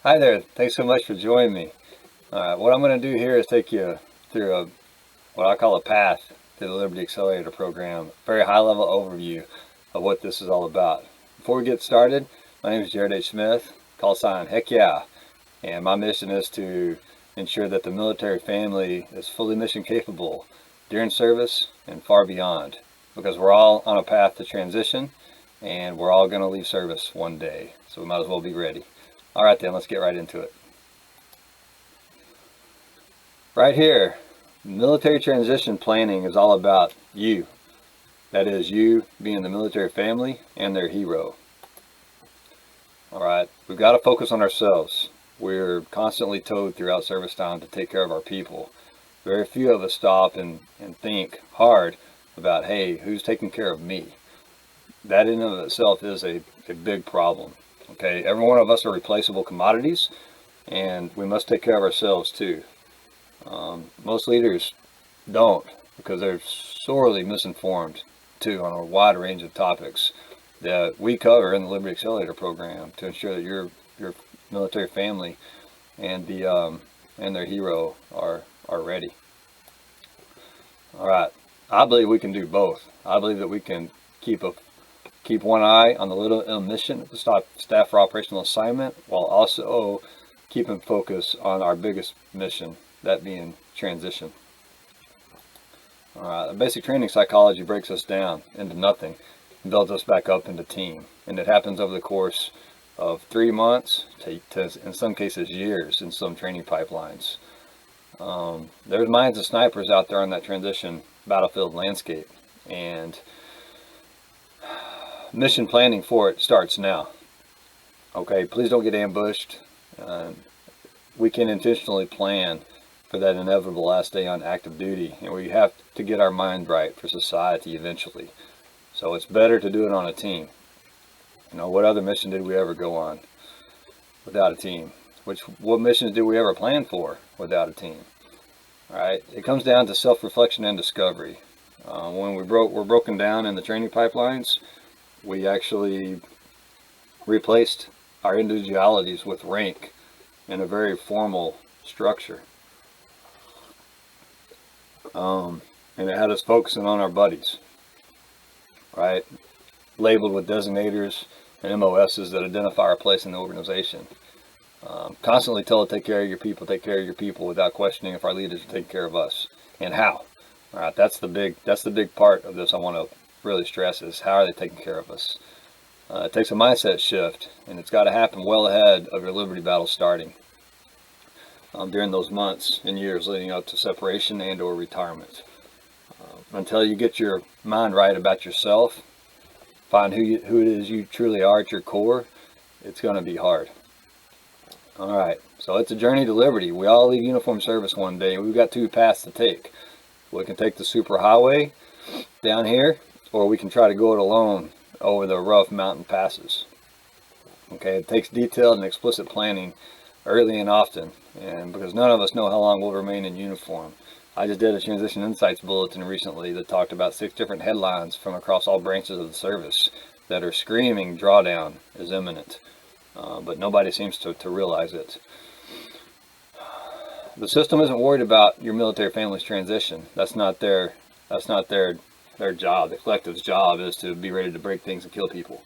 Hi there, thanks so much for joining me. What I'm going to do here is take you through what I call a path to the Liberty Accelerator Program, very high level overview of what this is all about. Before we get started, my name is Jared H. Smith, call sign Heck Yeah, and my mission is to ensure that the military family is fully mission capable during service and far beyond, because we're all on a path to transition and we're all going to leave service one day, so we might as well be ready. All right then, let's get right into it. Right here, military transition planning is all about you. That is, you being the military family and their hero. All right, we've got to focus on ourselves. We're constantly told throughout service time to take care of our people. Very few of us stop and think hard about, hey, who's taking care of me? That in and of itself is a big problem. Okay, every one of us are replaceable commodities, and we must take care of ourselves too. Most leaders don't, because they're sorely misinformed too on a wide range of topics that we cover in the Liberty Accelerator Program to ensure that your military family and their hero are ready. All right, I believe we can do both. I believe that we can keep one eye on the little mission at the staff for operational assignment, while also keeping focus on our biggest mission, that being transition. The basic training psychology breaks us down into nothing and builds us back up into team. And it happens over the course of 3 months to in some cases years in some training pipelines. There's minds of snipers out there on that transition battlefield landscape, and mission planning for it starts now. Okay, please don't get ambushed. We can intentionally plan for that inevitable last day on active duty, and we have to get our mind right for society eventually. So it's better to do it on a team. You know, what other mission did we ever go on without a team? What missions did we ever plan for without a team? All right, it comes down to self-reflection and discovery. When we're broken down in the training pipelines, we actually replaced our individualities with rank in a very formal structure. And it had us focusing on our buddies, right? Labeled with designators and MOSs that identify our place in the organization. Constantly told to take care of your people without questioning if our leaders are taking care of us and how. All right, that's the big part of this I want to really stress, is how are they taking care of us. It takes a mindset shift, and it's got to happen well ahead of your Liberty battle starting, during those months and years leading up to separation and or retirement. Until you get your mind right about yourself, find who it is you truly are at your core, it's going to be hard. All right, so it's a journey to liberty. We all leave uniform service one day. We've got two paths to take. We can take the super highway down here, or we can try to go it alone over the rough mountain passes. Okay, it takes detailed and explicit planning early and often, and because none of us know how long we'll remain in uniform. I just did a Transition Insights bulletin recently that talked about 6 different headlines from across all branches of the service that are screaming drawdown is imminent, but nobody seems to realize it. The system isn't worried about your military family's transition. That's not their job. The collective's job is to be ready to break things and kill people.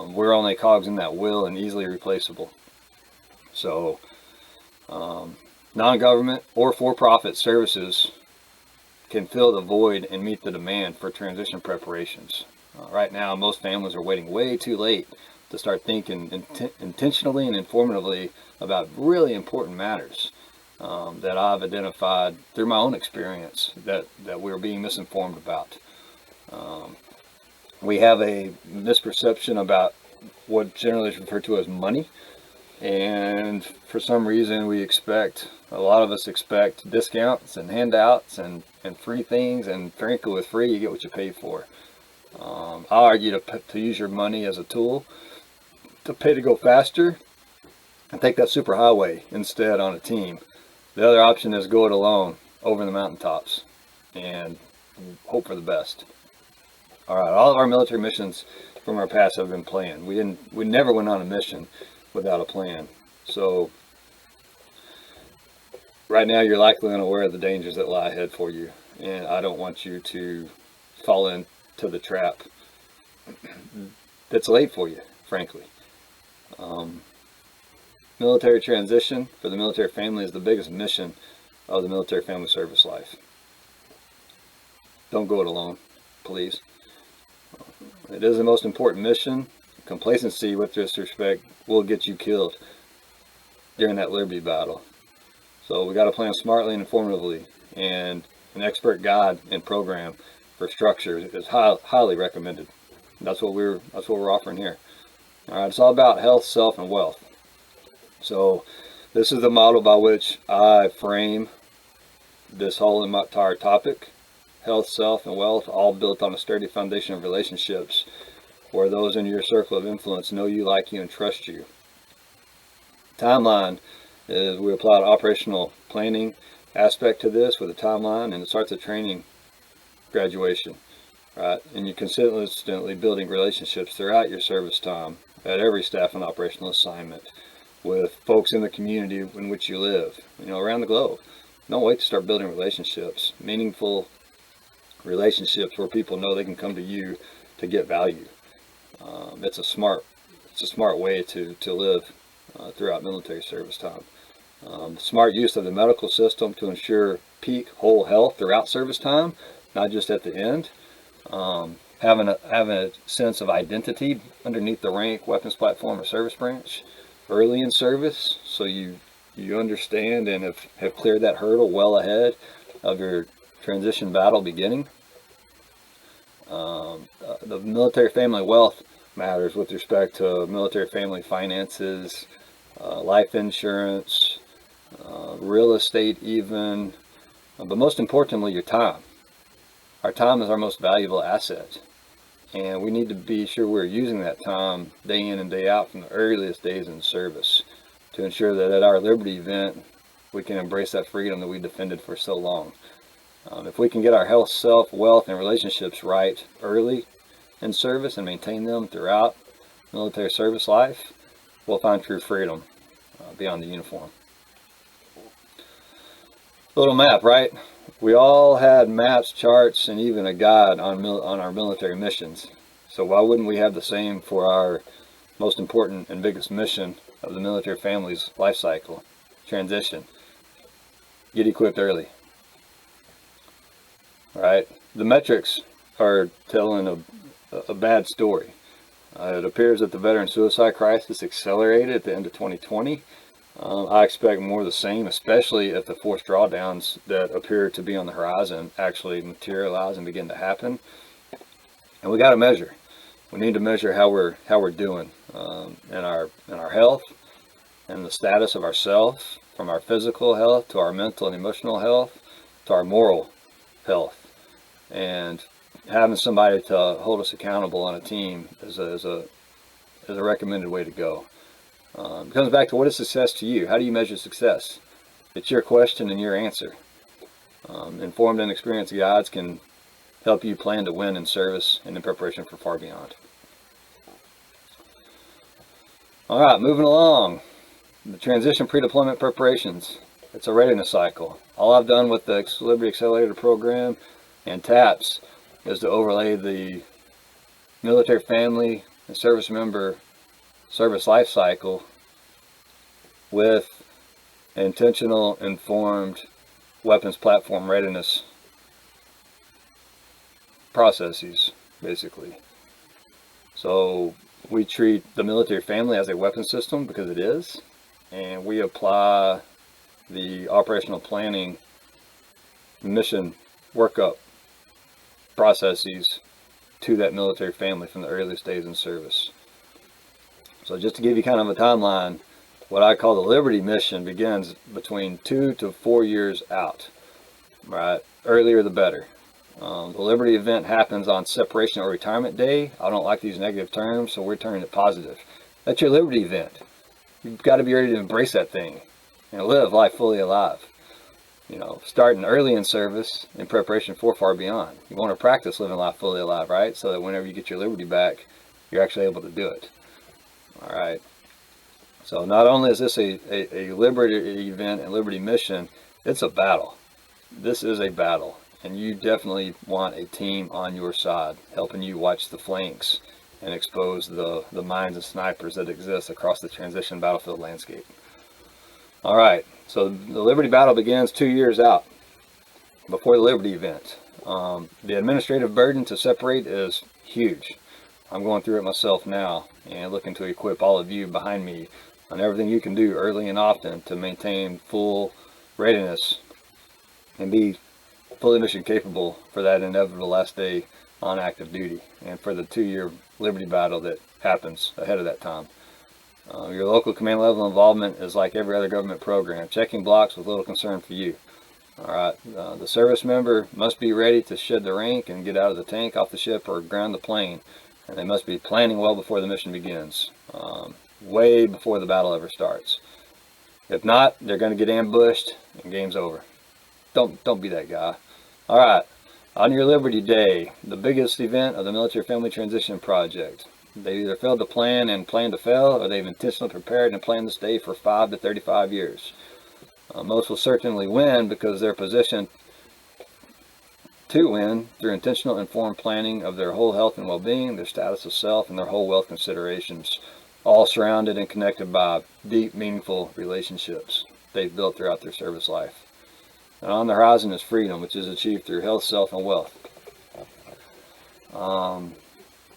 We're only cogs in that wheel and easily replaceable. So non-government or for-profit services can fill the void and meet the demand for transition preparations. Right now, most families are waiting way too late to start thinking intentionally and informatively about really important matters that I've identified through my own experience that we're being misinformed about. We have a misperception about what generally is referred to as money, and for some reason a lot of us expect discounts and handouts and free things, and frankly with free you get what you pay for. I argue to use your money as a tool to pay to go faster and take that super highway instead on a team. The other option is go it alone over the mountaintops and hope for the best. All right, all of our military missions from our past have been planned. We never went on a mission without a plan. So right now you're likely unaware of the dangers that lie ahead for you, and I don't want you to fall into the trap that's laid for you, frankly. Military transition for the military family is the biggest mission of the military family service life. Don't go it alone, please. It is the most important mission. Complacency with this respect will get you killed during that liberty battle. So we got to plan smartly and informatively, and an expert guide and program for structure is highly recommended. That's what we're offering here. All right, it's all about health, self, and wealth. So this is the model by which I frame this whole entire topic: health, self, and wealth, all built on a sturdy foundation of relationships where those in your circle of influence know you, like you, and trust you. Timeline is we apply an operational planning aspect to this with a timeline, and it starts at training graduation, right? And you're consistently building relationships throughout your service time at every staff and operational assignment with folks in the community in which you live, around the globe. Don't wait to start building relationships, meaningful relationships where people know they can come to you to get value. It's a smart way to live throughout military service time. Smart use of the medical system to ensure peak whole health throughout service time, not just at the end. Having a sense of identity underneath the rank, weapons platform, or service branch early in service, so you understand and have cleared that hurdle well ahead of your transition battle beginning. The military family wealth matters with respect to military family finances, life insurance, real estate even, but most importantly, your time. Our time is our most valuable asset, and we need to be sure we're using that time day in and day out from the earliest days in service to ensure that at our Liberty event we can embrace that freedom that we defended for so long. If we can get our health, self, wealth, and relationships right early in service and maintain them throughout military service life, we'll find true freedom beyond the uniform. Little map, right? We all had maps, charts, and even a guide on our military missions. So why wouldn't we have the same for our most important and biggest mission of the military family's life cycle, transition? Get equipped early. Right? The metrics are telling a bad story. It appears that the veteran suicide crisis accelerated at the end of 2020. I expect more of the same, especially if the forced drawdowns that appear to be on the horizon actually materialize and begin to happen. And we got to measure. We need to measure how we're doing in our health and the status of ourselves, from our physical health to our mental and emotional health to our moral health. And having somebody to hold us accountable on a team is a recommended way to go. It comes back to, what is success to you? How do you measure success? It's your question and your answer. Informed and experienced guides can help you plan to win in service and in preparation for far beyond. All right, moving along. The transition pre-deployment preparations. It's a readiness cycle. All I've done with the Liberty Accelerator Program and TAPS is to overlay the military family and service member service life cycle with intentional, informed weapons platform readiness processes, basically. So we treat the military family as a weapon system, because it is, and we apply the operational planning mission workup processes to that military family from the earliest days in service. So just to give you kind of a timeline, what I call the Liberty mission begins between 2 to 4 years out, right? Earlier the better. The Liberty event happens on separation or retirement day. I don't like these negative terms, so we're turning it positive. That's your Liberty event. You've got to be ready to embrace that thing and live life fully alive. Starting early in service in preparation for far beyond. You want to practice living life fully alive, right? So that whenever you get your Liberty back, you're actually able to do it. All right. So not only is this a Liberty event and Liberty mission, it's a battle. This is a battle, and you definitely want a team on your side, helping you watch the flanks and expose the mines and snipers that exist across the transition battlefield landscape. All right, so the Liberty battle begins 2 years out before the Liberty event. The administrative burden to separate is huge. I'm going through it myself now and looking to equip all of you behind me on everything you can do early and often to maintain full readiness and be fully mission capable for that inevitable last day on active duty and for the 2-year Liberty battle that happens ahead of that time. Your local command level involvement is like every other government program, checking blocks with little concern for you. All right, the service member must be ready to shed the rank and get out of the tank, off the ship, or ground the plane, and they must be planning well before the mission begins, way before the battle ever starts. If not, they're going to get ambushed and game's over. Don't be that guy. All right, on your Liberty Day, the biggest event of the Military Family Transition Project. They either failed to plan and plan to fail, or they've intentionally prepared and planned this day for 5 to 35 years. Most will certainly win because they're positioned to win through intentional informed planning of their whole health and well-being, their status of self, and their whole wealth considerations, all surrounded and connected by deep, meaningful relationships they've built throughout their service life. And on the horizon is freedom, which is achieved through health, self, and wealth.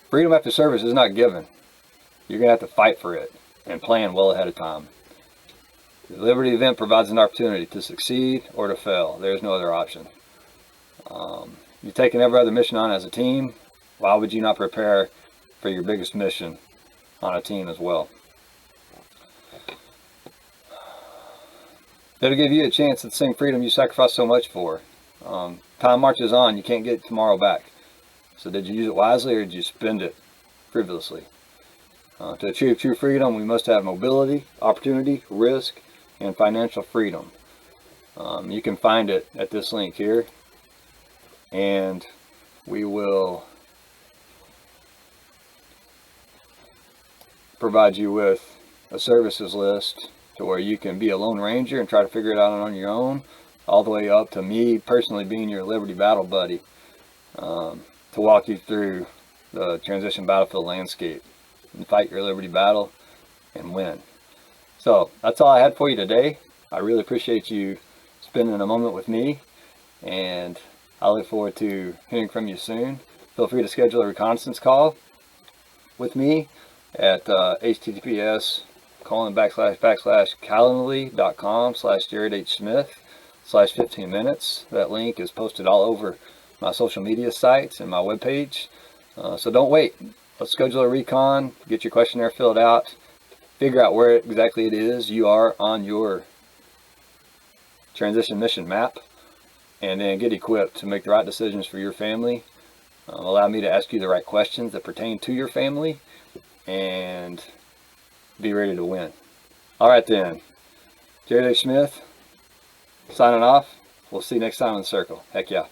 Freedom after service is not given. You're going to have to fight for it and plan well ahead of time. The Liberty event provides an opportunity to succeed or to fail. There's no other option. You're taking every other mission on as a team. Why would you not prepare for your biggest mission on a team as well? It'll give you a chance at the same freedom you sacrificed so much for. Time marches on. You can't get tomorrow back. So did you use it wisely, or did you spend it frivolously? To achieve true freedom, we must have mobility, opportunity, risk, and financial freedom. You can find it at this link here, and we will provide you with a services list to where you can be a lone ranger and try to figure it out on your own, all the way up to me personally being your Liberty battle buddy, to walk you through the transition battlefield landscape and fight your Liberty battle and win. So that's all I had for you today. I really appreciate you spending a moment with me, and I look forward to hearing from you soon. Feel free to schedule a reconnaissance call with me at https://calendly.com/JaredHSmith/15 minutes. That link is posted all over my social media sites and my webpage. So don't wait. Let's schedule a recon, get your questionnaire filled out, figure out where exactly it is you are on your transition mission map, and then get equipped to make the right decisions for your family. Allow me to ask you the right questions that pertain to your family, and be ready to win. All right then, Jared H. Smith signing off. We'll see you next time in the circle. Heck yeah.